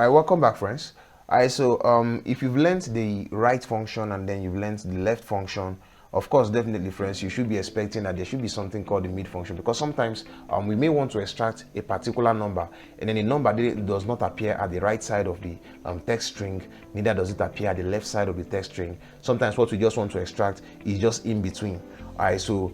Alright, welcome back, friends. Alright, so if you've learned the right function and then you've learned the left function, of course, definitely, friends, you should be expecting that there should be something called the mid function, because sometimes we may want to extract a particular number and then the number does not appear at the right side of the text string, neither does it appear at the left side of the text string. Sometimes what we just want to extract is just in between. Alright, so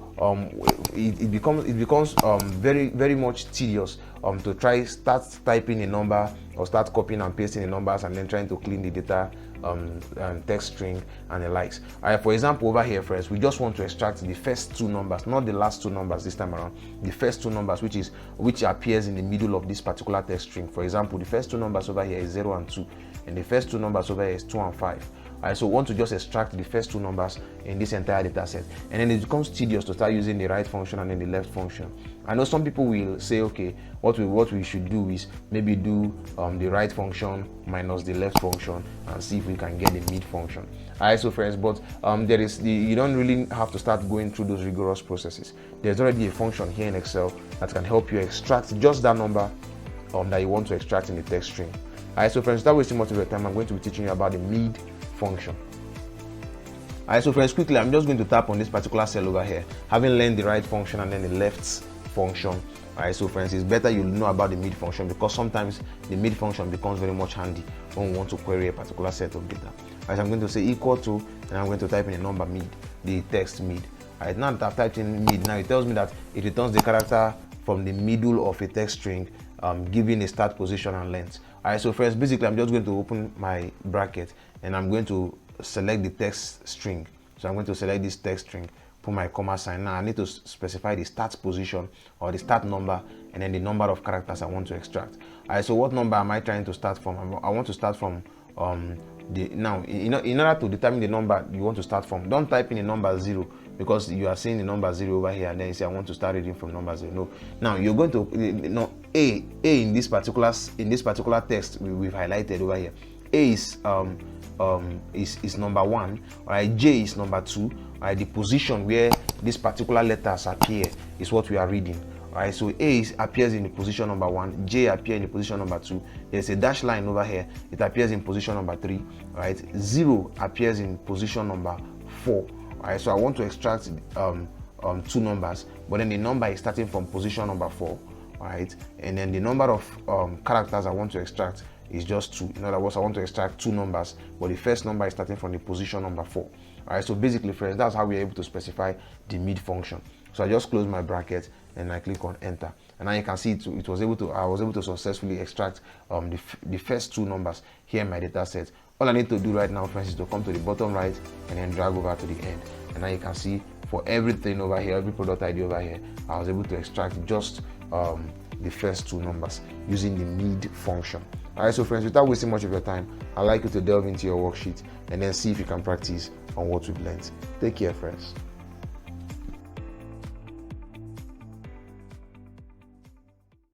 it becomes very much tedious to start typing a number or start copying and pasting the numbers and then trying to clean the data and text string and the likes. Alright, for example, over here, friends, we just want to extract the first two numbers, not the last two numbers this time around. The first two numbers, which appears in the middle of this particular text string. For example, the first two numbers over here is 0 and 2, and the first two numbers over here is 2 and 5. Alright, so we want to just extract the first two numbers in this entire data set, and then it becomes tedious to start using the right function and then the left function. I know some people will say, okay, what we should do is maybe do the right function minus the left function and see if we can get the mid function. Alright, so friends, but you don't really have to start going through those rigorous processes. There's already a function here in Excel that can help you extract just that number that you want to extract in the text string. Alright, so friends, without wasting much of your time, I'm going to be teaching you about the mid function. Alright, so friends, quickly, I'm just going to tap on this particular cell over here, having learned the right function and then the left function. Alright, so friends, it's better you know about the mid function, because sometimes the mid function becomes very much handy when we want to query a particular set of data. Alright, so I'm going to say equal to, and I'm going to type in a number mid, the text mid. Alright, now that I've typed in mid, now it tells me that it returns the character from the middle of a text string, giving a start position and length. Alright, so friends, basically I'm just going to open my bracket and I'm going to select the text string. So I'm going to select this text string, put my comma sign. Now I need to specify the start position or the start number and then the number of characters I want to extract. Alright, so what number am I trying to start from? I want to start from in order to determine the number you want to start from, don't type in the number 0, because you are seeing the number 0 over here and then you say I want to start reading from number 0. No, now you're going to A in this particular text we've highlighted over here. A is number 1, alright, J is number 2, alright, the position where these particular letters appear is what we are reading. Alright, so A appears in the position number 1, J appears in the position number 2, there's a dash line over here, it appears in position number 3, right? 0 appears in position number 4. Alright, so I want to extract two numbers, but then the number is starting from position number 4, right? And then the number of characters I want to extract is just 2. In other words, I want to extract two numbers, but the first number is starting from the position number 4. Alright, so basically, friends, that's how we're able to specify the mid function. So I just close my bracket and I click on enter, and now you can see I was able to successfully extract the first two numbers here in my data set. All I need to do right now, friends, is to come to the bottom right and then drag over to the end, and now you can see for everything over here, every product ID over here, I was able to extract just the first two numbers using the mid function. Alright, so friends, without wasting much of your time, I'd like you to delve into your worksheet and then see if you can practice on what we've learned. Take care, friends.